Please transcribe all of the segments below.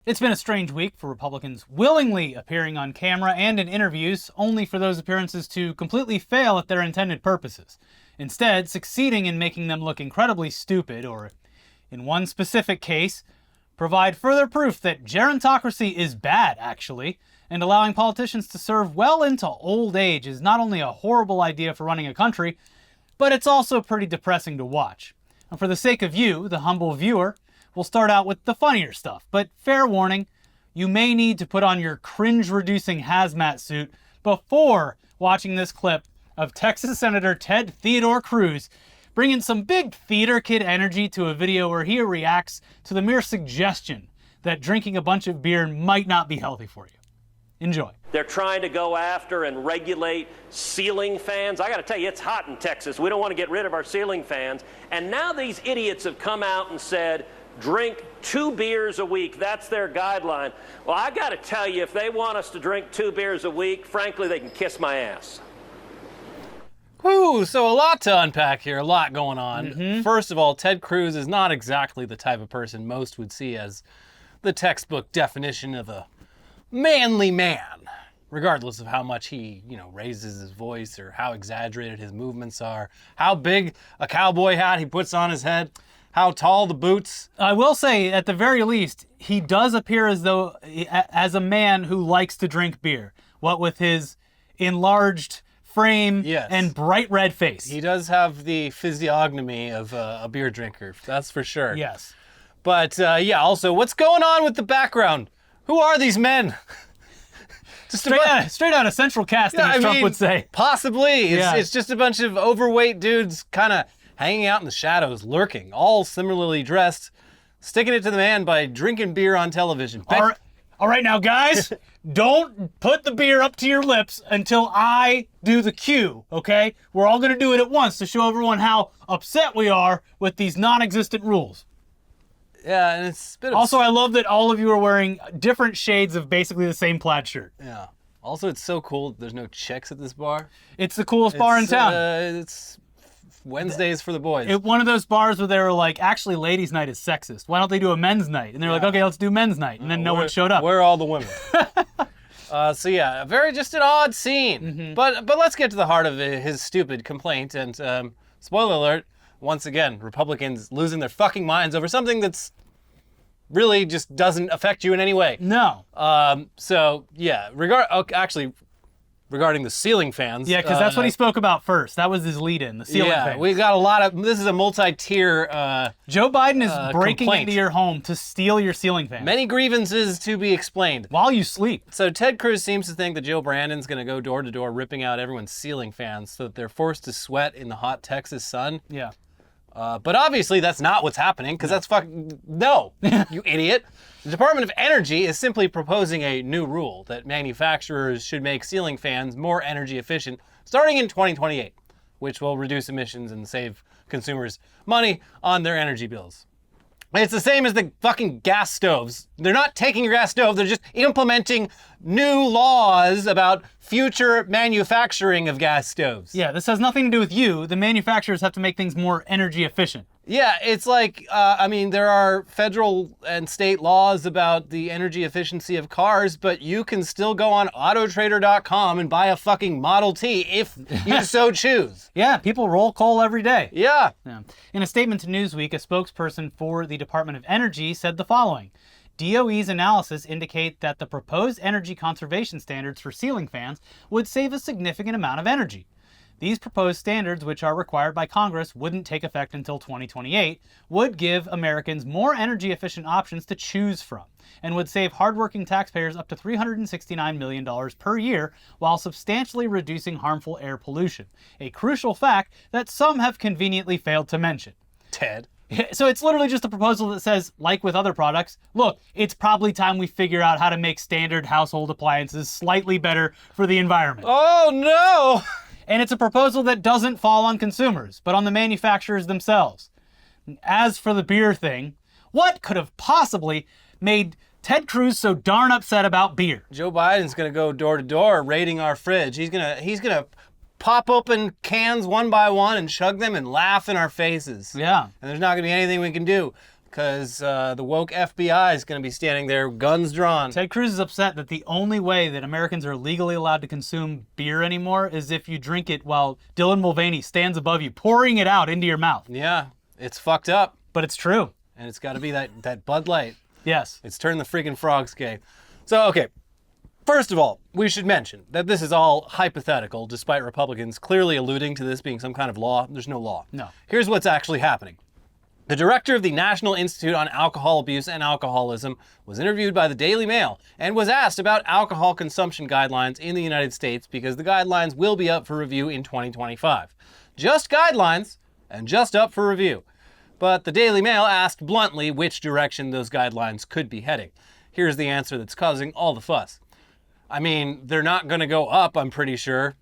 It's been a strange week for Republicans willingly appearing on camera and in interviews, only for those appearances to completely fail at their intended purposes, instead succeeding in making them look incredibly stupid, or, in one specific case, provide further proof that gerontocracy is bad, actually, and allowing politicians to serve well into old age is not only a horrible idea for running a country, but it's also pretty depressing to watch. And for the sake of you, the humble viewer, we'll start out with the funnier stuff, but fair warning, you may need to put on your cringe-reducing hazmat suit before watching this clip of Texas Senator Ted Theodore Cruz bringing some big theater kid energy to a video where he reacts to the mere suggestion that drinking a bunch of beer might not be healthy for you. Enjoy. They're trying to go after and regulate ceiling fans. I got to tell you, it's hot in Texas. We don't want to get rid of our ceiling fans. And now these idiots have come out and said, drink 2 beers a week. That's their guideline. Well, I got to tell you, if they want us to drink 2 beers a week, frankly, they can kiss my ass. Whew, so a lot to unpack here, a lot going on. First of all, Ted Cruz is not exactly the type of person most would see as the textbook definition of a manly man, regardless of how much he, raises his voice or how exaggerated his movements are, how big a cowboy hat he puts on his head, how tall the boots. I will say, at the very least, he does appear as though, as a man who likes to drink beer. What with his enlarged frame and bright red face. He does have the physiognomy of a beer drinker, that's for sure. Yes. But also, what's going on with the background? Who are these men? Just straight out of Central Casting, as Trump would say. Possibly. It's just a bunch of overweight dudes kind of hanging out in the shadows, lurking, all similarly dressed, sticking it to the man by drinking beer on television. All right now, guys, don't put the beer up to your lips until I do the cue, okay? We're all going to do it at once to show everyone how upset we are with these non-existent rules. Yeah, and it's a bit of... Also, I love that all of you are wearing different shades of basically the same plaid shirt. Yeah. Also, it's so cool that there's no chicks at this bar. It's the coolest bar in town. It's Wednesdays for the boys. One of those bars where they were like, actually, ladies' night is sexist. Why don't they do a men's night? And they're like, okay, let's do men's night. And then no one showed up. Where are all the women? Just an odd scene. But let's get to the heart of his stupid complaint. And spoiler alert, once again, Republicans losing their fucking minds over something that's really just doesn't affect you in any way. No. Regarding the ceiling fans. Yeah, because that's what he spoke about first. That was his lead-in, the ceiling fans. Yeah, we got a lot of... This is a multi-tier Joe Biden is breaking complaint into your home to steal your ceiling fans. Many grievances to be explained. While you sleep. So Ted Cruz seems to think that Joe Brandon's going to go door-to-door ripping out everyone's ceiling fans so that they're forced to sweat in the hot Texas sun. Yeah. But obviously that's not what's happening, because that's fucking... No, you idiot. The Department of Energy is simply proposing a new rule that manufacturers should make ceiling fans more energy efficient starting in 2028, which will reduce emissions and save consumers money on their energy bills. It's the same as the fucking gas stoves. They're not taking your gas stove, they're just implementing new laws about future manufacturing of gas stoves. Yeah, this has nothing to do with you. The manufacturers have to make things more energy efficient. Yeah, it's like, there are federal and state laws about the energy efficiency of cars, but you can still go on autotrader.com and buy a fucking Model T if you so choose. Yeah, people roll coal every day. Yeah. In a statement to Newsweek, a spokesperson for the Department of Energy said the following. DOE's analysis indicate that the proposed energy conservation standards for ceiling fans would save a significant amount of energy. These proposed standards, which are required by Congress, wouldn't take effect until 2028, would give Americans more energy-efficient options to choose from, and would save hardworking taxpayers up to $369 million per year while substantially reducing harmful air pollution, a crucial fact that some have conveniently failed to mention. Ted. So it's literally just a proposal that says, like with other products, look, it's probably time we figure out how to make standard household appliances slightly better for the environment. Oh, no! And it's a proposal that doesn't fall on consumers, but on the manufacturers themselves. As for the beer thing, what could have possibly made Ted Cruz so darn upset about beer? Joe Biden's gonna go door to door raiding our fridge. He's gonna pop open cans one by one and chug them and laugh in our faces. Yeah. And there's not gonna be anything we can do. because the woke FBI is going to be standing there, guns drawn. Ted Cruz is upset that the only way that Americans are legally allowed to consume beer anymore is if you drink it while Dylan Mulvaney stands above you, pouring it out into your mouth. Yeah, it's fucked up. But it's true. And it's got to be that Bud Light. Yes. It's turned the freaking frogs gay. So, okay. First of all, we should mention that this is all hypothetical, despite Republicans clearly alluding to this being some kind of law. There's no law. No. Here's what's actually happening. The director of the National Institute on Alcohol Abuse and Alcoholism was interviewed by the Daily Mail and was asked about alcohol consumption guidelines in the United States because the guidelines will be up for review in 2025. Just guidelines and just up for review. But the Daily Mail asked bluntly which direction those guidelines could be heading. Here's the answer that's causing all the fuss. I mean, they're not going to go up, I'm pretty sure.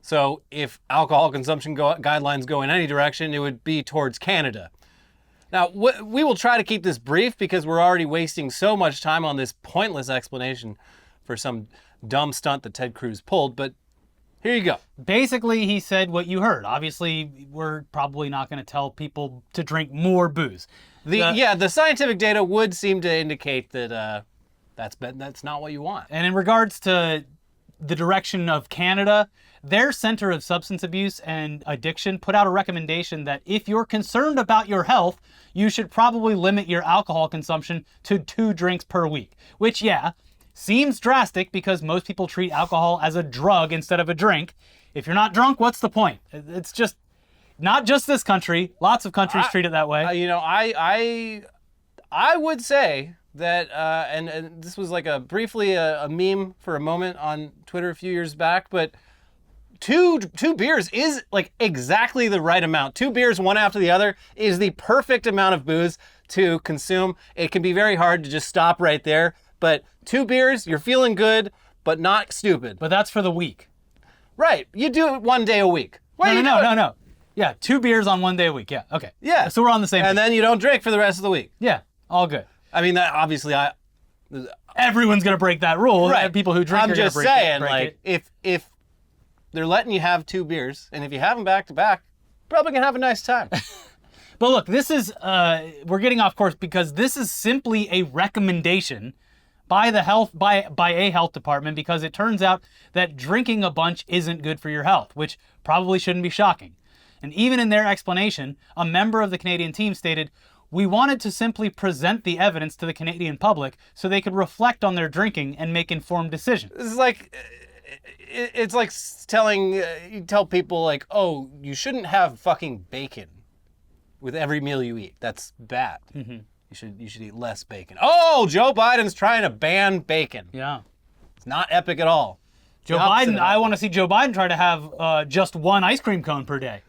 So if alcohol consumption guidelines go in any direction, it would be towards Canada. Now, we will try to keep this brief because we're already wasting so much time on this pointless explanation for some dumb stunt that Ted Cruz pulled, but here you go. Basically, he said what you heard. Obviously, we're probably not going to tell people to drink more booze. The scientific data would seem to indicate that that's not what you want. And in regards to the direction of Canada, their Center of Substance Abuse and Addiction put out a recommendation that if you're concerned about your health, you should probably limit your alcohol consumption to 2 drinks per week. Which, yeah, seems drastic because most people treat alcohol as a drug instead of a drink. If you're not drunk, what's the point? It's just, not just this country. Lots of countries treat it that way. I would say that, and this was like briefly a meme for a moment on Twitter a few years back, but two beers is like exactly the right amount. 2 beers, one after the other, is the perfect amount of booze to consume. It can be very hard to just stop right there, but 2 beers, you're feeling good, but not stupid. But that's for the week. Right. You do it 1 day a week. No. Yeah, 2 beers on 1 day a week. Yeah, okay. Yeah. So we're on the same And page. then you don't drink for the rest of the week. Yeah, all good. I mean, that obviously Everyone's going to break that rule. Right. People who drink I'm are going just to break saying, break like, it. if they're letting you have 2 beers, and if you have them back to back, probably gonna have a nice time. But look, this is, we're getting off course because this is simply a recommendation by the by a health department, because it turns out that drinking a bunch isn't good for your health, which probably shouldn't be shocking. And even in their explanation, a member of the Canadian team stated, "We wanted to simply present the evidence to the Canadian public so they could reflect on their drinking and make informed decisions." This is like, it's like you tell people like, oh, you shouldn't have fucking bacon with every meal you eat. That's bad. Mm-hmm. You should eat less bacon. Oh, Joe Biden's trying to ban bacon. Yeah. It's not epic at all. Joe Biden, I want to see Joe Biden try to have just 1 ice cream cone per day.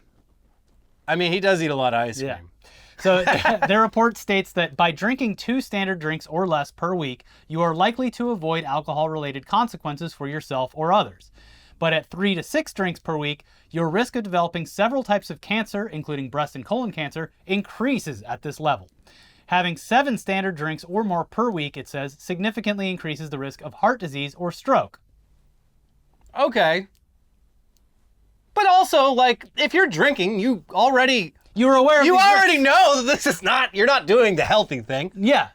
I mean, he does eat a lot of ice cream. So their report states that by drinking 2 standard drinks or less per week, you are likely to avoid alcohol-related consequences for yourself or others. But at 3 to 6 drinks per week, your risk of developing several types of cancer, including breast and colon cancer, increases at this level. Having 7 standard drinks or more per week, it says, significantly increases the risk of heart disease or stroke. Okay. But also, like, if you're drinking, you already already know that this is not, you're not doing the healthy thing. Yeah.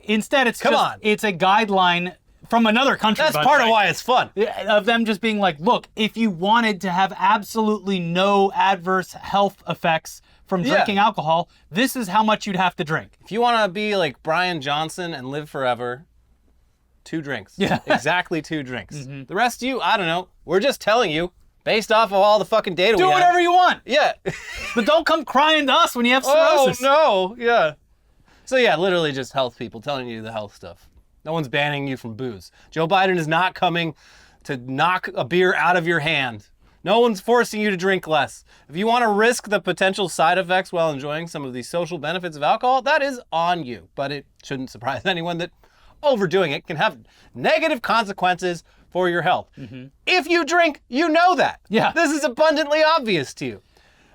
Instead, it's it's a guideline from another country. That's part of why it's fun. Of them just being like, look, if you wanted to have absolutely no adverse health effects from drinking alcohol, this is how much you'd have to drink. If you want to be like Brian Johnson and live forever, 2 drinks. Yeah. Exactly 2 drinks. Mm-hmm. The rest of you, I don't know. We're just telling you, based off of all the fucking data we have. Do whatever you want. Yeah. But don't come crying to us when you have cirrhosis. Oh, no. Yeah. So, yeah, literally just health people telling you the health stuff. No one's banning you from booze. Joe Biden is not coming to knock a beer out of your hand. No one's forcing you to drink less. If you want to risk the potential side effects while enjoying some of the social benefits of alcohol, that is on you. But it shouldn't surprise anyone that overdoing it can have negative consequences for your health. Mm-hmm. If you drink, you know that. Yeah. This is abundantly obvious to you.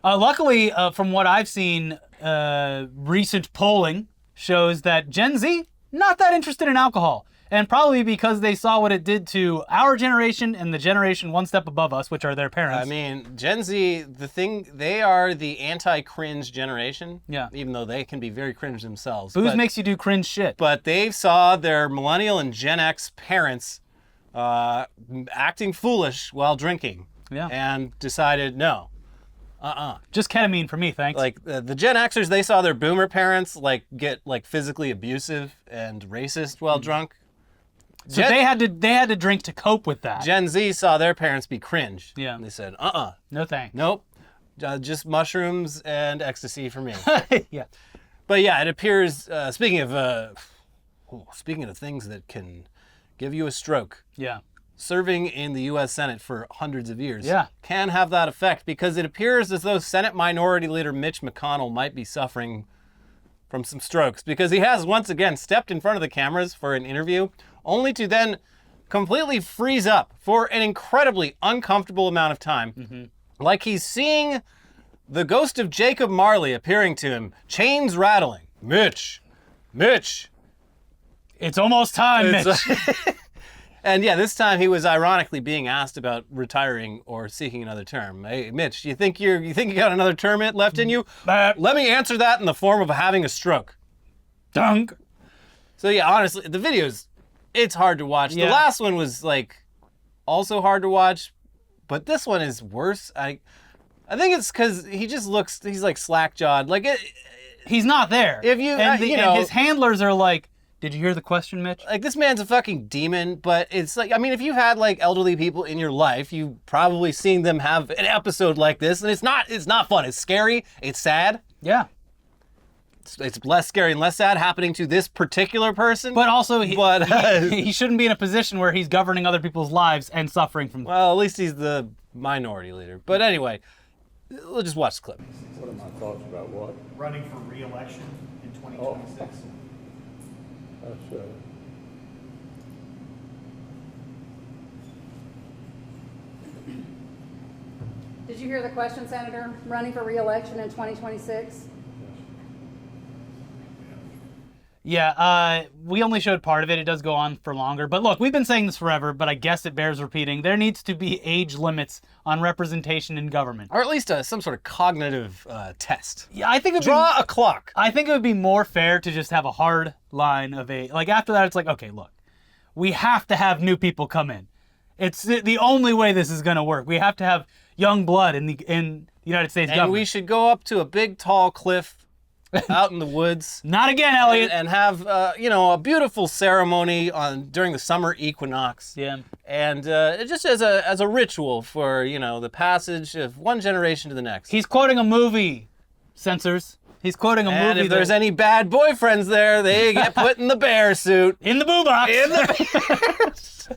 Luckily, from what I've seen, recent polling shows that Gen Z, not that interested in alcohol. And probably because they saw what it did to our generation and the generation one step above us, which are their parents. I mean, Gen Z, they are the anti-cringe generation. Yeah. Even though they can be very cringe themselves. Booze makes you do cringe shit. But they saw their millennial and Gen X parents acting foolish while drinking. Yeah. And decided, no. Just ketamine for me, thanks. Like the Gen Xers, they saw their boomer parents get physically abusive and racist while drunk. So they had to drink to cope with that. Gen Z saw their parents be cringe. Yeah. And they said, No thanks. nope, just mushrooms and ecstasy for me. Yeah. But yeah, it appears. Speaking of things that can give you a stroke. Yeah. Serving in the U.S. Senate for hundreds of years Yeah. can have that effect, because it appears as though Senate Minority Leader Mitch McConnell might be suffering from some strokes, because he has once again stepped in front of the cameras for an interview, only to then completely freeze up for an incredibly uncomfortable amount of time, like he's seeing the ghost of Jacob Marley appearing to him, chains rattling. Mitch. It's almost time, It's- Mitch. And yeah, this time he was ironically being asked about retiring or seeking another term. Hey, Mitch, you think you got another term left in you? Let me answer that in the form of having a stroke. Dunk. So yeah, honestly, the videos, it's hard to watch. Yeah. The last one was also hard to watch, but this one is worse. I think it's because he's slack-jawed. He's not there. If you- and, you and know- his handlers are like, did you hear the question, Mitch? This man's a fucking demon, but it's if you've had elderly people in your life, you've probably seen them have an episode like this, and it's not fun. It's scary. It's sad. Yeah. It's less scary and less sad happening to this particular person. But also, But- he shouldn't be in a position where he's governing other people's lives and suffering from. Well, at least he's the minority leader. But anyway, we'll just watch the clip. What are my thoughts about what? Running for re-election in 2026. That's, Did you hear the question, Senator? Running for re-election in 2026? Yeah, we only showed part of it. It does go on for longer. But look, we've been saying this forever, but I guess it bears repeating. There needs to be age limits on representation in government. Or at least some sort of cognitive test. Yeah, I think Draw a clock. I think it would be more fair to just have a hard line of age. After that, it's okay, look, we have to have new people come in. It's the only way this is going to work. We have to have young blood in the United States And government. we should go up to a big, tall cliff out in the woods. Not again, Elliot. And have a beautiful ceremony during the summer equinox. Yeah. And just as a ritual for the passage of one generation to the next. He's quoting a movie, censors. He's quoting a And movie. if there's any bad boyfriends there, they get put in the bear suit. in the boo box.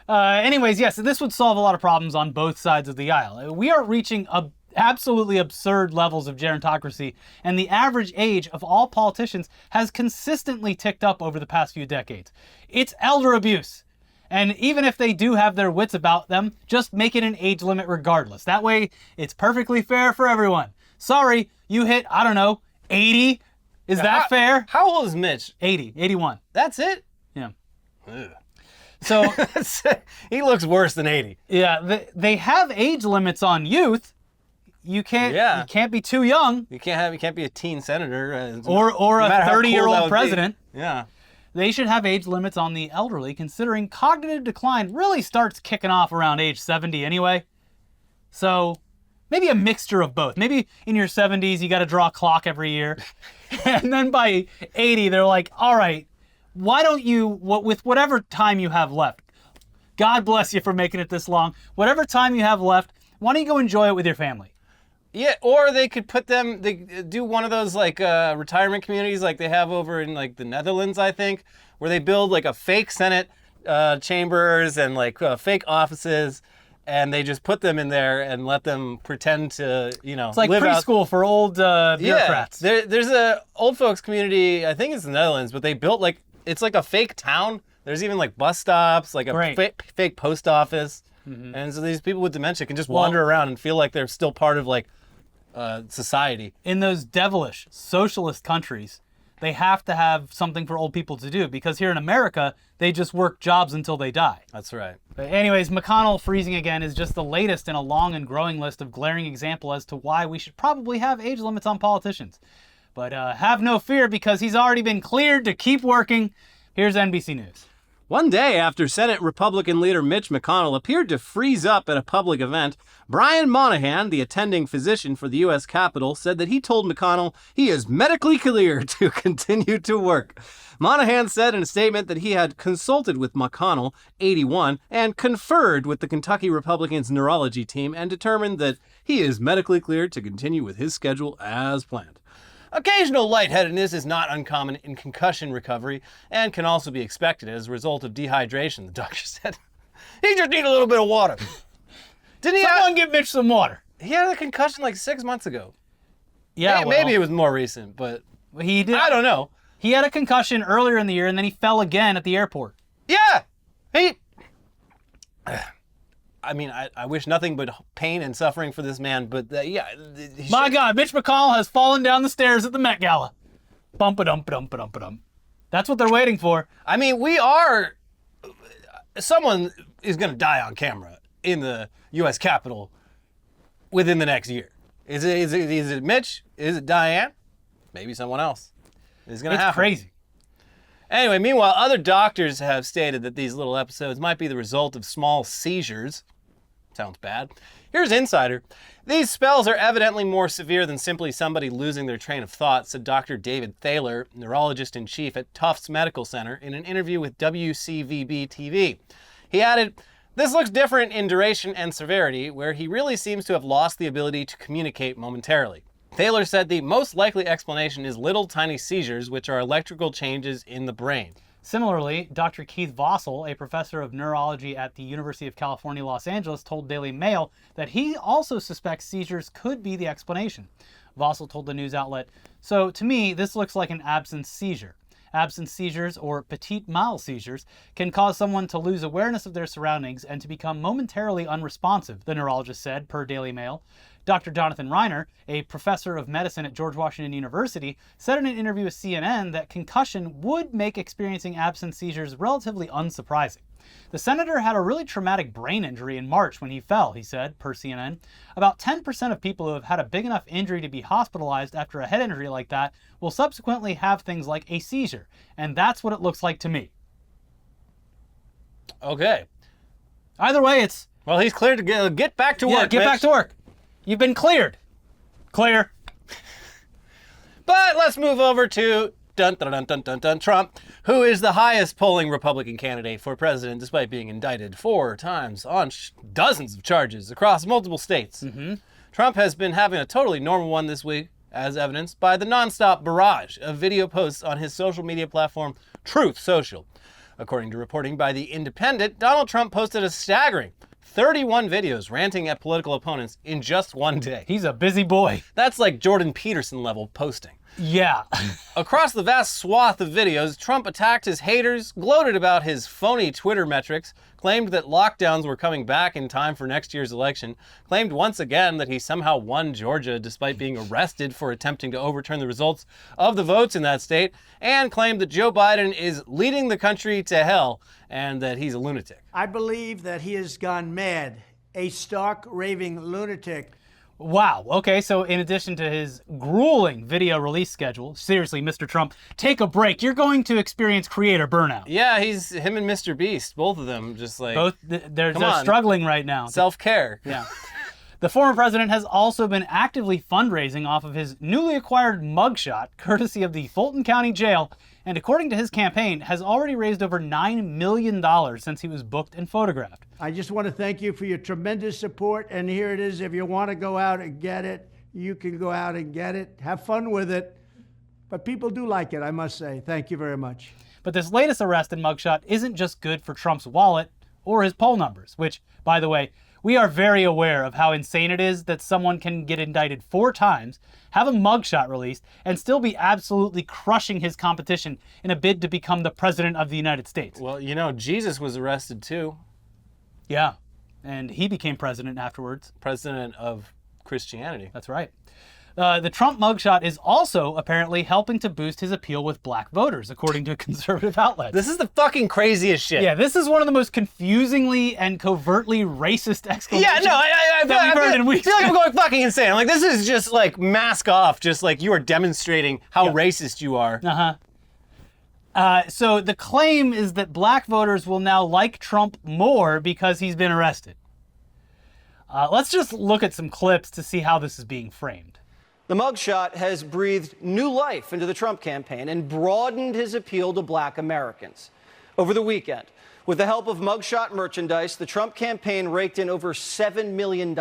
Anyways, yes, this would solve a lot of problems on both sides of the aisle. We are reaching absolutely absurd levels of gerontocracy, and the average age of all politicians has consistently ticked up over the past few decades. It's elder abuse. And even if they do have their wits about them, just make it an age limit regardless. That way, it's perfectly fair for everyone. Sorry, you hit, 80. Is that fair? How old is Mitch? 80, 81. That's it? Yeah. Ugh. So, He looks worse than 80. yeah, they have age limits on youth. You can't be too young You can't be a teen senator. or no a matter how cool 30-year-old that would be. president. Yeah. They should have age limits on the elderly, considering cognitive decline really starts kicking off around age 70 anyway. So maybe a mixture of both. Maybe in your 70s, you got to draw a clock every year. And then by 80, they're like, all right, why don't you, with whatever time you have left, God bless you for making it this long, whatever time you have left, why don't you go enjoy it with your family? Yeah, or they could they do one of those retirement communities like they have over in the Netherlands, I think, where they build a fake Senate chambers and fake offices, and they just put them in there and let them pretend to It's like live out. preschool for old bureaucrats. Yeah, there's a old folks community, I think it's the Netherlands, but they built it's like a fake town. There's even bus stops, a Great. fake post office. And so these people with dementia can just wander around and feel like they're still part of society. In those devilish socialist countries, They have to have something for old people to do because here in America, they just work jobs until they die. That's right. But anyways, McConnell freezing again is just the latest in a long and growing list of glaring example as to why we should probably have age limits on politicians. But have no fear because he's already been cleared to keep working. Here's NBC News. One day after Senate Republican leader Mitch McConnell appeared to freeze up at a public event, Brian Monahan, the attending physician for the U.S. Capitol, said that he told McConnell he is medically cleared to continue to work. Monahan said in a statement that he had consulted with McConnell, 81, and conferred with the Kentucky Republicans' neurology team and determined that he is medically cleared to continue with his schedule as planned. Occasional lightheadedness is not uncommon in concussion recovery and can also be expected as a result of dehydration, the doctor said. He just needs a little bit of water. Didn't he? Someone give Mitch some water. He had a concussion like 6 months ago. Yeah, Maybe it was more recent, but he did. I don't know. He had a concussion earlier in the year, and then he fell again at the airport. Yeah, I mean, I wish nothing but pain and suffering for this man, but My God, Mitch McConnell has fallen down the stairs at the Met Gala. Bump-a-dum-ba-dum-ba-dum-ba-dum. That's what they're waiting for. I mean, someone is going to die on camera in the U.S. Capitol within the next year. Is it Mitch? Is it Diane? Maybe someone else. It's going to happen. It's crazy. Anyway, meanwhile, other doctors have stated that these little episodes might be the result of small seizures. Sounds bad. Here's Insider. These spells are evidently more severe than simply somebody losing their train of thought, said Dr. David Thaler, neurologist-in-chief at Tufts Medical Center, in an interview with WCVB-TV. He added, "This looks different in duration and severity, where he really seems to have lost the ability to communicate momentarily." Thaler said the most likely explanation is little tiny seizures, which are electrical changes in the brain. Similarly, Dr. Keith Vossel, a professor of neurology at the University of California, Los Angeles, told Daily Mail that he also suspects seizures could be the explanation. Vossel told the news outlet, "So to me, this looks like an absence seizure. Absence seizures, or petit mal seizures, can cause someone to lose awareness of their surroundings and to become momentarily unresponsive," the neurologist said, per Daily Mail. Dr. Jonathan Reiner, a professor of medicine at George Washington University, said in an interview with CNN that concussion would make experiencing absence seizures relatively unsurprising. The senator had a really traumatic brain injury in March when he fell, he said, per CNN. About 10% of people who have had a big enough injury to be hospitalized after a head injury like that will subsequently have things like a seizure, and that's what it looks like to me. Okay. Either way, it's... Well, he's cleared to get back to work, get back to work. You've been cleared. Clear. But let's move over to Trump, who is the highest polling Republican candidate for president despite being indicted 4 times on dozens of charges across multiple states. Trump has been having a totally normal one this week, as evidenced by the nonstop barrage of video posts on his social media platform, Truth Social. According to reporting by The Independent, Donald Trump posted a staggering 31 videos ranting at political opponents in just one day. He's a busy boy. That's like Jordan Peterson level posting. Yeah. Across the vast swath of videos, Trump attacked his haters, gloated about his phony Twitter metrics, claimed that lockdowns were coming back in time for next year's election, claimed once again that he somehow won Georgia despite being arrested for attempting to overturn the results of the votes in that state, and claimed that Joe Biden is leading the country to hell and that he's a lunatic. I believe that he has gone mad, a stark raving lunatic. Wow. Okay, so in addition to his grueling video release schedule, seriously, Mr. Trump, take a break. You're going to experience creator burnout. Yeah, him and Mr. Beast, both of them, just like... They're struggling right now. Self-care. Yeah. The former president has also been actively fundraising off of his newly acquired mugshot, courtesy of the Fulton County Jail, and according to his campaign, has already raised over $9 million since he was booked and photographed. I just want to thank you for your tremendous support, and here it is. If you want to go out and get it, you can go out and get it. Have fun with it. But people do like it, I must say. Thank you very much. But this latest arrest and mugshot isn't just good for Trump's wallet or his poll numbers, which, by the way, we are very aware of how insane it is that someone can get indicted 4 times, have a mugshot released, and still be absolutely crushing his competition in a bid to become the president of the United States. Well, you know, Jesus was arrested too. Yeah, and he became president afterwards. President of Christianity. That's right. The Trump mugshot is also apparently helping to boost his appeal with black voters, according to conservative outlets. This is the fucking craziest shit. Yeah, this is one of the most confusingly and covertly racist exclamations I that we've heard in weeks. feel like I'm going fucking insane. I'm like, this is just like mask off, just like you are demonstrating how racist you are. So the claim is that black voters will now like Trump more because he's been arrested. Let's just look at some clips to see how this is being framed. The mugshot has breathed new life into the Trump campaign and broadened his appeal to black Americans. Over the weekend, with the help of mugshot merchandise, the Trump campaign raked in over $7 million.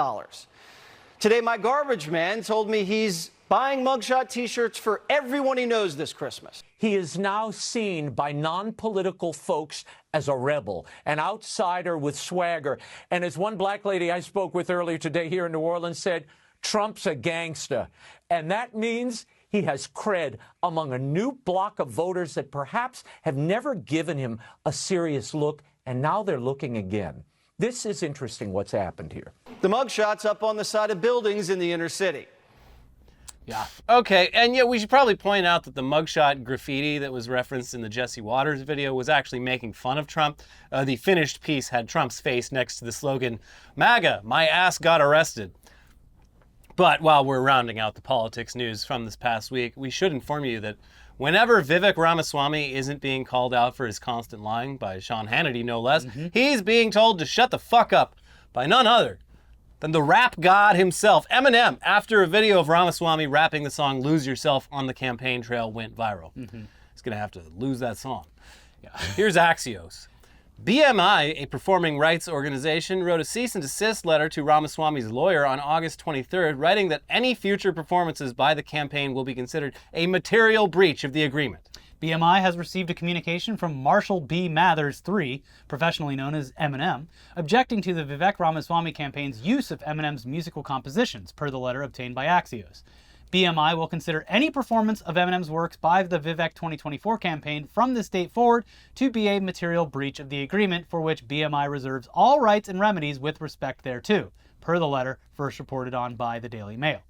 Today, my garbage man told me he's buying mugshot t-shirts for everyone he knows this Christmas. He is now seen by non-political folks as a rebel, an outsider with swagger. And as one black lady I spoke with earlier today here in New Orleans said, Trump's a gangster. And that means he has cred among a new block of voters that perhaps have never given him a serious look, and now they're looking again. This is interesting what's happened here. The mugshot's up on the side of buildings in the inner city. Yeah. Okay, and yeah, we should probably point out that the mugshot graffiti that was referenced in the Jesse Waters video was actually making fun of Trump. The finished piece had Trump's face next to the slogan, MAGA, my ass got arrested. But while we're rounding out the politics news from this past week, we should inform you that whenever Vivek Ramaswamy isn't being called out for his constant lying by Sean Hannity, no less, he's being told to shut the fuck up by none other than the rap god himself, Eminem, after a video of Ramaswamy rapping the song Lose Yourself on the campaign trail went viral. He's going to have to lose that song. Here's Axios. BMI, a performing rights organization, wrote a cease and desist letter to Ramaswamy's lawyer on August 23rd, writing that any future performances by the campaign will be considered a material breach of the agreement. BMI has received a communication from Marshall B. Mathers III, professionally known as Eminem, objecting to the Vivek Ramaswamy campaign's use of Eminem's musical compositions, per the letter obtained by Axios. BMI will consider any performance of Eminem's works by the Vivek 2024 campaign from this date forward to be a material breach of the agreement, for which BMI reserves all rights and remedies with respect thereto, per the letter first reported on by the Daily Mail.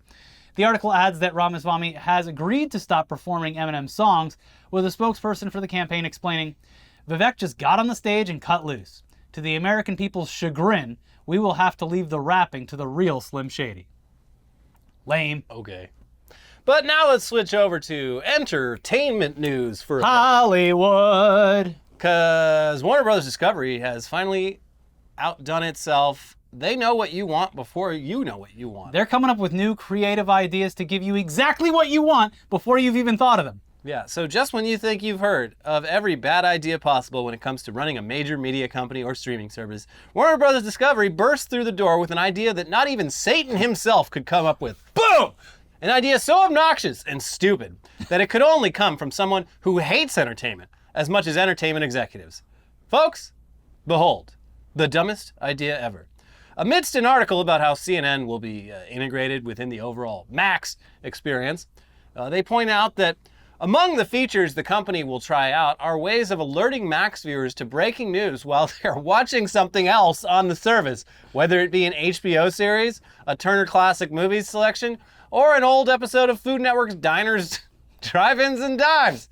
The article adds that Ramaswamy has agreed to stop performing Eminem's songs, with a spokesperson for the campaign explaining, Vivek just got on the stage and cut loose. To the American people's chagrin, we will have to leave the rapping to the real Slim Shady. Lame. Okay. But now let's switch over to entertainment news for Hollywood. Because Warner Brothers Discovery has finally outdone itself. They know what you want before you know what you want. They're coming up with new creative ideas to give you exactly what you want before you've even thought of them. Yeah, so just when you think you've heard of every bad idea possible when it comes to running a major media company or streaming service, Warner Brothers Discovery burst through the door with an idea that not even Satan himself could come up with. Boom! An idea so obnoxious and stupid that it could only come from someone who hates entertainment as much as entertainment executives. Folks, behold, the dumbest idea ever. Amidst an article about how CNN will be integrated within the overall Max experience, they point out that among the features the company will try out are ways of alerting Max viewers to breaking news while they're watching something else on the service, whether it be an HBO series, a Turner Classic Movies selection, or an old episode of Food Network's Diners, Drive-Ins, and Dives.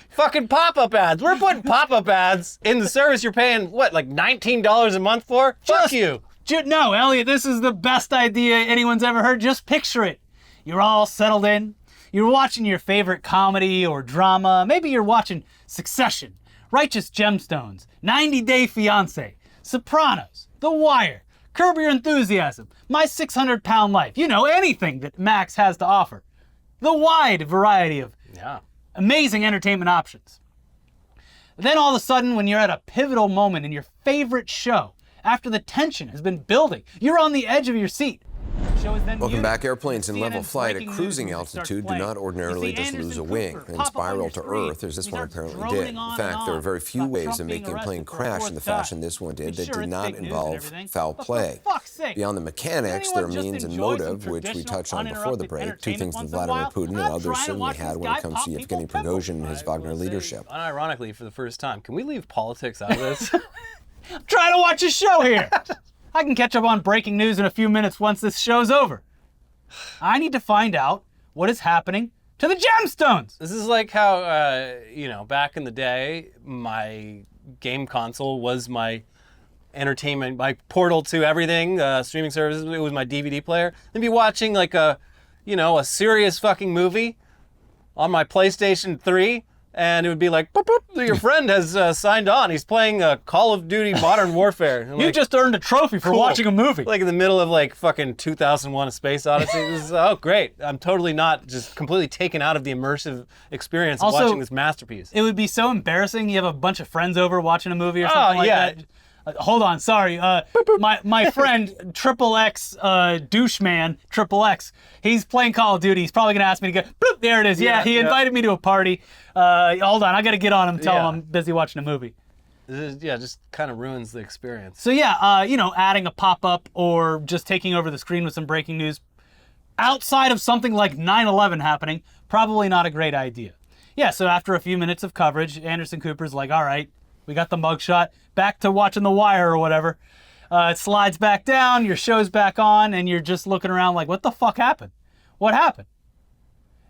Fucking pop-up ads. We're putting pop-up ads in the service you're paying, what, like $19 a month for? Fuck you. No, Elliot, this is the best idea anyone's ever heard. Just picture it. You're all settled in. You're watching your favorite comedy or drama. Maybe you're watching Succession, Righteous Gemstones, 90 Day Fiancé, Sopranos, The Wire, Curb Your Enthusiasm, My 600-Pound Life. You know, anything that Max has to offer. The wide variety of amazing entertainment options. Then all of a sudden, when you're at a pivotal moment in your favorite show, after the tension has been building, you're on the edge of your seat. Welcome back. Airplanes in level flight at cruising altitude do not ordinarily just lose a wing and spiral to Earth, as this one apparently did. In fact, there are very few ways of making a plane crash in the fashion this one did that did not involve foul play. Beyond the mechanics, there are means and motive, which we touched on before the break, two things that Vladimir Putin and others certainly had when it comes to Yevgeny Prigozhin and his Wagner leadership. Unironically, for the first time, can we leave politics out of this? I'm trying to watch a show here. I can catch up on breaking news in a few minutes once this show's over. I need to find out what is happening to the gemstones. This is like how, back in the day, my game console was my entertainment, my portal to everything, streaming services. It was my DVD player. I'd be watching like a serious fucking movie on my PlayStation 3, and it would be like, boop, boop, your friend has signed on. He's playing Call of Duty Modern Warfare. You just earned a trophy for watching a movie. Like in the middle of like fucking 2001: A Space Odyssey. This is, oh, great. I'm totally not just completely taken out of the immersive experience of watching this masterpiece. It would be so embarrassing. You have a bunch of friends over watching a movie or something like that. Hold on, sorry. My friend XXX douche man XXX. He's playing Call of Duty. He's probably gonna ask me to go. Boop, there it is. Yeah, he invited me to a party. Hold on, I gotta get on him. Tell him I'm busy watching a movie. Just kind of ruins the experience. So adding a pop-up or just taking over the screen with some breaking news outside of something like 9/11 happening, probably not a great idea. Yeah. So after a few minutes of coverage, Anderson Cooper's like, all right. We got the mugshot, back to watching The Wire or whatever. It slides back down, your show's back on, and you're just looking around like, what the fuck happened? What happened?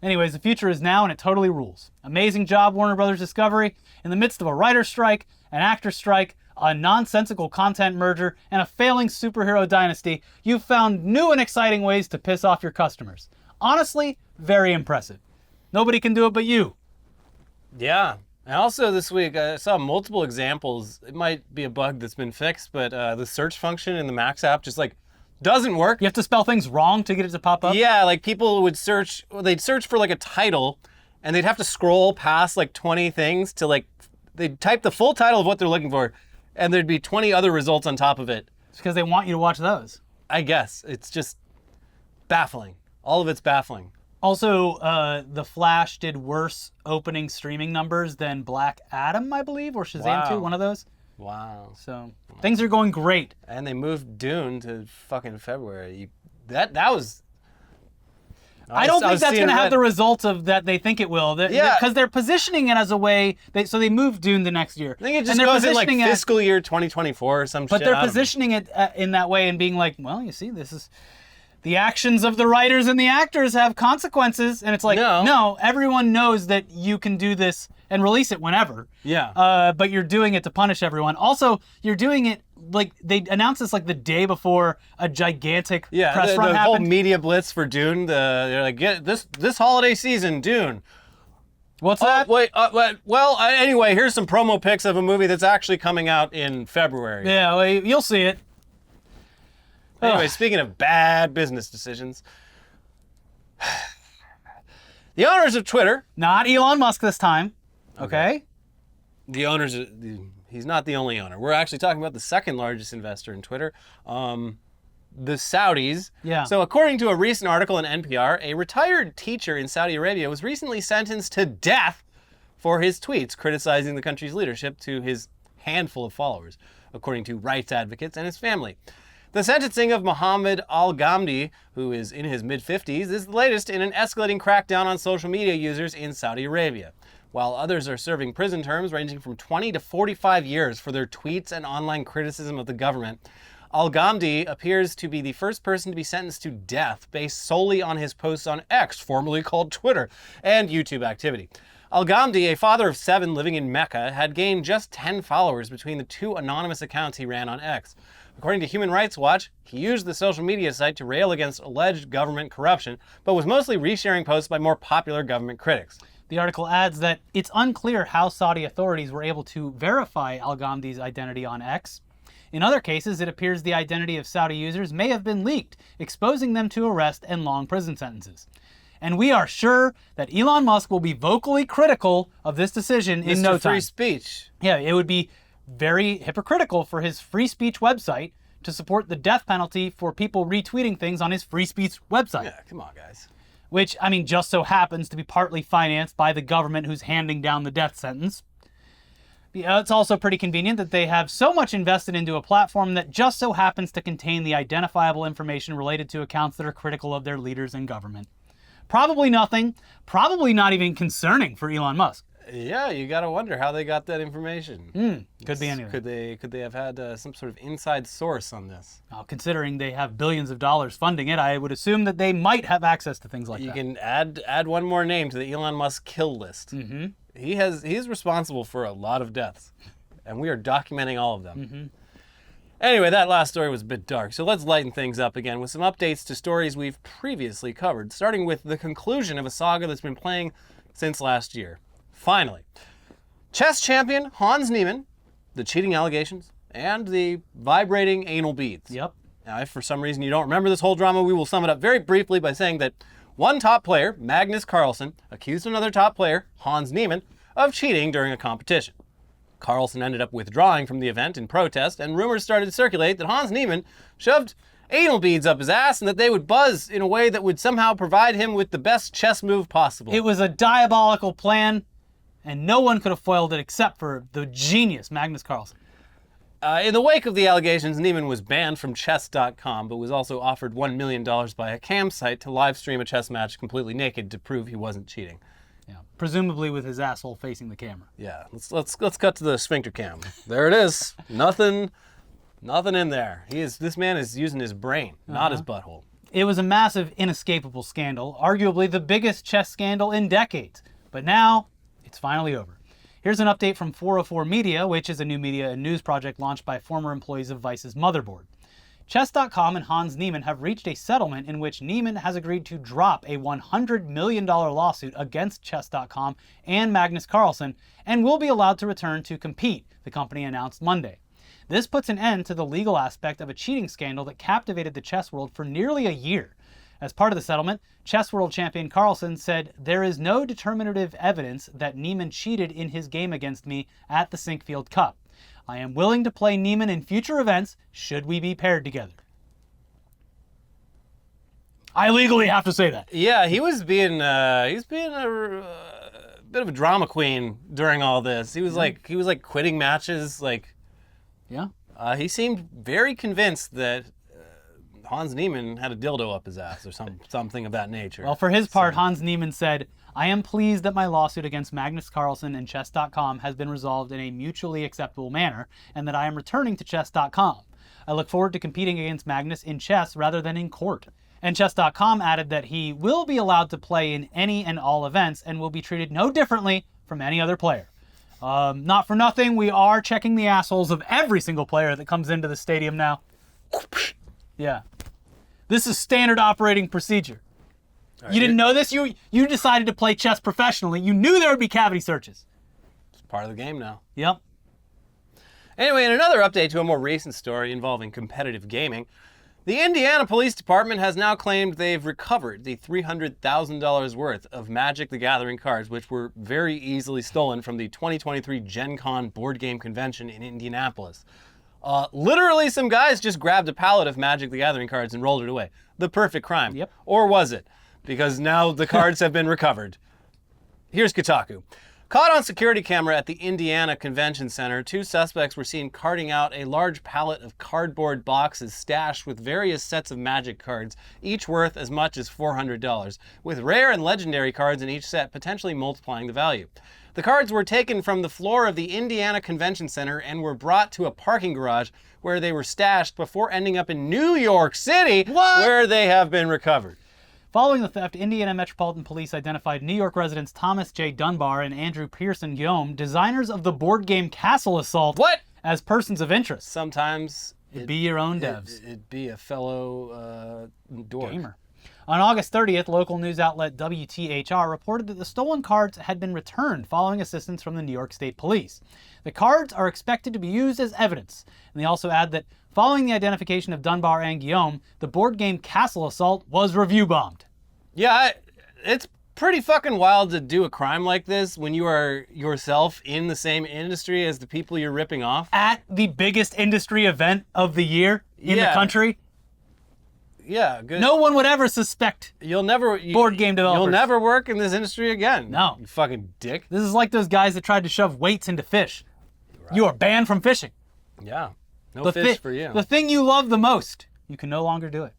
Anyways, the future is now, and it totally rules. Amazing job, Warner Brothers Discovery. In the midst of a writer's strike, an actor's strike, a nonsensical content merger, and a failing superhero dynasty, you've found new and exciting ways to piss off your customers. Honestly, very impressive. Nobody can do it but you. Yeah. And also this week, I saw multiple examples. It might be a bug that's been fixed, but the search function in the Max app just like doesn't work. You have to spell things wrong to get it to pop up? Yeah, like people would they'd search for like a title, and they'd have to scroll past like 20 things to like, they'd type the full title of what they're looking for, and there'd be 20 other results on top of it. It's because they want you to watch those. I guess. It's just baffling. All of it's baffling. Also, The Flash did worse opening streaming numbers than Black Adam, I believe, or Shazam 2, one of those. Wow. So things are going great. And they moved Dune to fucking February. That was... I don't think that's going to have the results of that they think it will. Because they're positioning it as a way... So they moved Dune the next year. I think it just goes in like fiscal year 2024 or some shit. But they're positioning it in that way and being like, well, you see, this is... The actions of the writers and the actors have consequences, and it's like, no, everyone knows that you can do this and release it whenever. Yeah. But you're doing it to punish everyone. Also, you're doing it like they announced this like the day before a gigantic press run happened. The whole media blitz for Dune. They're like, get this holiday season, Dune. What's that? Wait. Anyway, here's some promo pics of a movie that's actually coming out in February. Yeah, well, you'll see it. Anyway, speaking of bad business decisions, the owners of Twitter... Not Elon Musk this time, okay? The owners... He's not the only owner. We're actually talking about the second largest investor in Twitter, the Saudis. Yeah. So according to a recent article in NPR, a retired teacher in Saudi Arabia was recently sentenced to death for his tweets criticizing the country's leadership to his handful of followers, according to rights advocates and his family. The sentencing of Mohammed Al-Ghamdi, who is in his mid-50s, is the latest in an escalating crackdown on social media users in Saudi Arabia. While others are serving prison terms ranging from 20 to 45 years for their tweets and online criticism of the government, Al-Ghamdi appears to be the first person to be sentenced to death based solely on his posts on X, formerly called Twitter, and YouTube activity. Al-Ghamdi, a father of 7 living in Mecca, had gained just 10 followers between the 2 anonymous accounts he ran on X. According to Human Rights Watch, he used the social media site to rail against alleged government corruption, but was mostly resharing posts by more popular government critics. The article adds that it's unclear how Saudi authorities were able to verify Al-Ghamdi's identity on X. In other cases, it appears the identity of Saudi users may have been leaked, exposing them to arrest and long prison sentences. And we are sure that Elon Musk will be vocally critical of this decision in no time. Free speech. Yeah, it would be very hypocritical for his free speech website to support the death penalty for people retweeting things on his free speech website. Yeah, come on, guys. Which, I mean, just so happens to be partly financed by the government who's handing down the death sentence. It's also pretty convenient that they have so much invested into a platform that just so happens to contain the identifiable information related to accounts that are critical of their leaders and government. Probably nothing, probably not even concerning for Elon Musk. Yeah, you gotta wonder how they got that information. Could be anything. Could they have had some sort of inside source on this? Considering they have billions of dollars funding it, I would assume that they might have access to things like that. You can add one more name to the Elon Musk kill list. He's responsible for a lot of deaths, and we are documenting all of them. Anyway, that last story was a bit dark, so let's lighten things up again with some updates to stories we've previously covered, starting with the conclusion of a saga that's been playing since last year. Finally, chess champion Hans Niemann, the cheating allegations, and the vibrating anal beads. Yep. Now, if for some reason you don't remember this whole drama, we will sum it up very briefly by saying that one top player, Magnus Carlsen, accused another top player, Hans Niemann, of cheating during a competition. Carlsen ended up withdrawing from the event in protest, and rumors started to circulate that Hans Niemann shoved anal beads up his ass and that they would buzz in a way that would somehow provide him with the best chess move possible. It was a diabolical plan, and no one could have foiled it except for the genius Magnus Carlsen. In the wake of the allegations, Niemann was banned from chess.com, but was also offered $1 million by a cam site to live stream a chess match completely naked to prove he wasn't cheating. Yeah, presumably with his asshole facing the camera. Yeah, let's cut to the sphincter cam. There it is. Nothing in there. This man is using his brain, not his butthole. It was a massive, inescapable scandal, arguably the biggest chess scandal in decades. But now, it's finally over. Here's an update from 404 Media, which is a new media and news project launched by former employees of Vice's Motherboard. Chess.com and Hans Niemann have reached a settlement in which Niemann has agreed to drop a $100 million lawsuit against Chess.com and Magnus Carlsen and will be allowed to return to compete, the company announced Monday. This puts an end to the legal aspect of a cheating scandal that captivated the chess world for nearly a year. As part of the settlement, chess world champion Carlsen said, "There is no determinative evidence that Niemann cheated in his game against me at the Sinkfield Cup. I am willing to play Niemann in future events should we be paired together." I legally have to say that. Yeah, he was being a bit of a drama queen during all this. He was like quitting matches. He seemed very convinced that Hans Niemann had a dildo up his ass or something of that nature. Well, for his part, Hans Niemann said, "I am pleased that my lawsuit against Magnus Carlsen and Chess.com has been resolved in a mutually acceptable manner, and that I am returning to Chess.com. I look forward to competing against Magnus in chess rather than in court." And Chess.com added that he will be allowed to play in any and all events and will be treated no differently from any other player. Not for nothing, we are checking the assholes of every single player that comes into the stadium now. Yeah. This is standard operating procedure. You didn't know this? You decided to play chess professionally. You knew there would be cavity searches. It's part of the game now. Yep. Anyway, in another update to a more recent story involving competitive gaming, the Indiana Police Department has now claimed they've recovered the $300,000 worth of Magic the Gathering cards, which were very easily stolen from the 2023 Gen Con board game convention in Indianapolis. Literally, some guys just grabbed a pallet of Magic the Gathering cards and rolled it away. The perfect crime. Yep. Or was it? Because now the cards have been recovered. Here's Kotaku. Caught on security camera at the Indiana Convention Center, two suspects were seen carting out a large pallet of cardboard boxes stashed with various sets of Magic cards, each worth as much as $400, with rare and legendary cards in each set, potentially multiplying the value. The cards were taken from the floor of the Indiana Convention Center and were brought to a parking garage where they were stashed before ending up in New York City, where they have been recovered. Following the theft, Indiana Metropolitan Police identified New York residents Thomas J. Dunbar and Andrew Pearson Guillaume, designers of the board game Castle Assault, as persons of interest. Sometimes it'd be your own devs. It'd be a fellow dork. Gamer. On August 30th, local news outlet WTHR reported that the stolen cards had been returned following assistance from the New York State Police. The cards are expected to be used as evidence, and they also add that following the identification of Dunbar and Guillaume, the board game Castle Assault was review bombed. Yeah, it's pretty fucking wild to do a crime like this when you are yourself in the same industry as the people you're ripping off. At the biggest industry event of the year in the country. Yeah, good. No one would ever suspect board game developers. You'll never work in this industry again. No. You fucking dick. This is like those guys that tried to shove weights into fish. Right. You are banned from fishing. Yeah. No fish for you. The thing you love the most, you can no longer do it.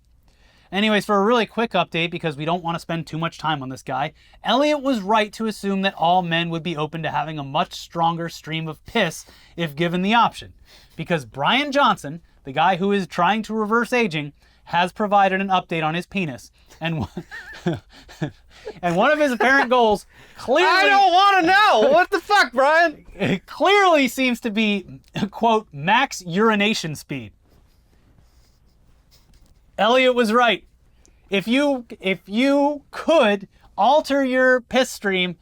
Anyways, for a really quick update, because we don't want to spend too much time on this guy, Elliot was right to assume that all men would be open to having a much stronger stream of piss if given the option. Because Brian Johnson, the guy who is trying to reverse aging, has provided an update on his penis. And and one of his apparent goals clearly... I don't want to know! What the fuck, Brian? It clearly seems to be, quote, max urination speed. Elliot was right. If you could alter your piss stream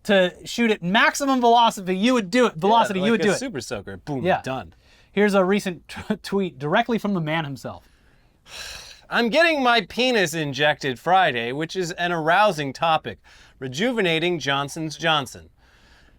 to shoot at maximum velocity, you would do it. You would do it. Super soaker. Boom, done. Here's a recent tweet directly from the man himself. I'm getting my penis injected Friday, which is an arousing topic. Rejuvenating Johnson's Johnson.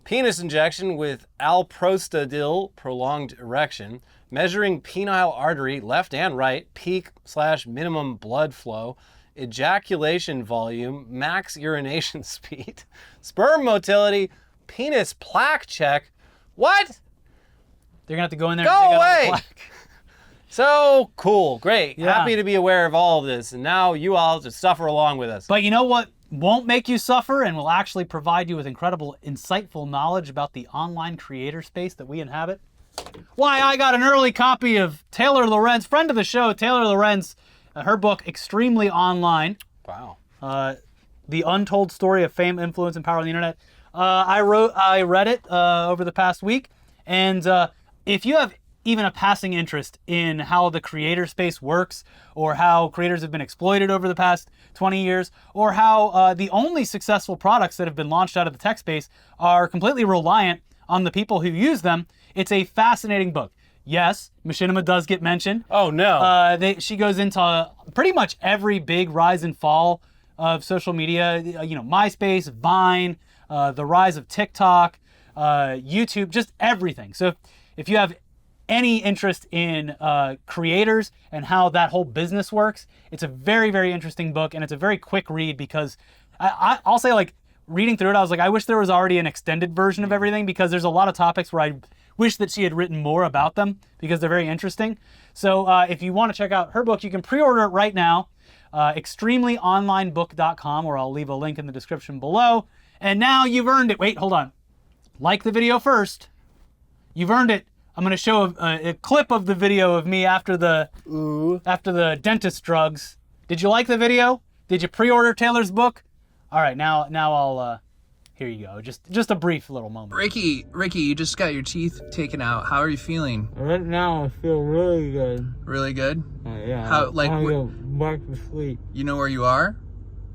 Penis injection with alprostadil, prolonged erection, measuring penile artery, left and right, peak/minimum blood flow, ejaculation volume, max urination speed, sperm motility, penis plaque check. What? They're gonna have to go in there Go and dig out away! the plaque. So cool, great. Yeah. Happy to be aware of all of this, and now you all just suffer along with us. But you know what won't make you suffer and will actually provide you with incredible, insightful knowledge about the online creator space that we inhabit? Why, I got an early copy of Taylor Lorenz, friend of the show, Taylor Lorenz, her book, Extremely Online. Wow. The Untold Story of Fame, Influence, and Power on the Internet. I read it over the past week, and if you have even a passing interest in how the creator space works, or how creators have been exploited over the past 20 years, or how the only successful products that have been launched out of the tech space are completely reliant on the people who use them, it's a fascinating book. Yes, Machinima does get mentioned. Oh, no. She goes into pretty much every big rise and fall of social media, MySpace, Vine, the rise of TikTok, YouTube, just everything. So if you have any interest in creators and how that whole business works, it's a very, very interesting book, and it's a very quick read because I'll say, like, reading through it, I was like, I wish there was already an extended version of everything, because there's a lot of topics where I wish that she had written more about them because they're very interesting. So if you want to check out her book, you can pre-order it right now, extremelyonlinebook.com, or I'll leave a link in the description below. And now you've earned it. Wait, hold on. Like the video first. You've earned it. I'm going to show a clip of the video of me after the dentist drugs. Did you like the video? Did you pre-order Taylor's book? All right, now I'll, here you go. Just a brief little moment. Ricky, you just got your teeth taken out. How are you feeling? Right now, I feel really good. Really good? Yeah. How, like, I go back to sleep. You know where you are?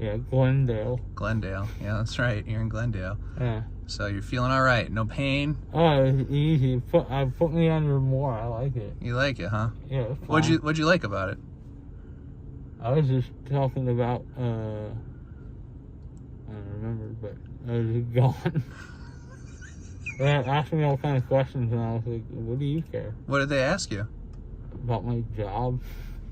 Yeah, Glendale. Glendale. Yeah, that's right. You're in Glendale. Yeah. So you're feeling all right. No pain? Oh, it's easy. Put me under more. I like it. You like it, huh? Yeah. It's fine. What'd you like about it? I was just talking about, I don't remember, but I was just gone. They asked me all kind of questions, and I was like, what do you care? What did they ask you? About my job.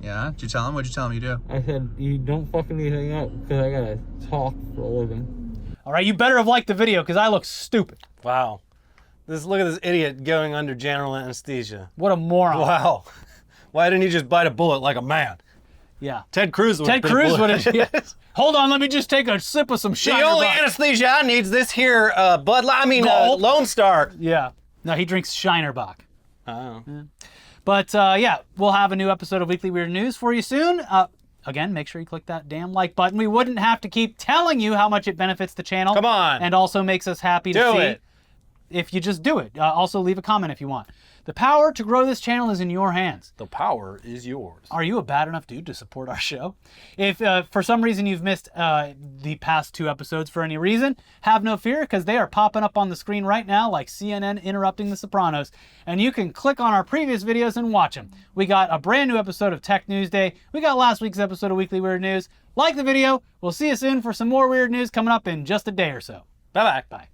Yeah? Did you tell them? What'd you tell them you do? I said, you don't fuck anything up, because I gotta talk for a living. All right, you better have liked the video, because I look stupid. Wow. Look at this idiot going under general anesthesia. What a moron. Wow. Why didn't he just bite a bullet like a man? Yeah. Ted Cruz would have. Yeah. Hold on, let me just take a sip of some Shiner The only Bock. anesthesia I need is this here Lone Star. Yeah. No, he drinks Shiner Bock. Oh. Yeah. But yeah, we'll have a new episode of Weekly Weird News for you soon. Again, make sure you click that damn like button. We wouldn't have to keep telling you how much it benefits the channel. Come on. And also makes us happy to see. Do it. If you just do it. Also leave a comment if you want. The power to grow this channel is in your hands. The power is yours. Are you a bad enough dude to support our show? If for some reason you've missed the past 2 episodes for any reason, have no fear, because they are popping up on the screen right now like CNN interrupting The Sopranos. And you can click on our previous videos and watch them. We got a brand new episode of Tech News Day. We got last week's episode of Weekly Weird News. Like the video. We'll see you soon for some more weird news coming up in just a day or so. Bye-bye. Bye.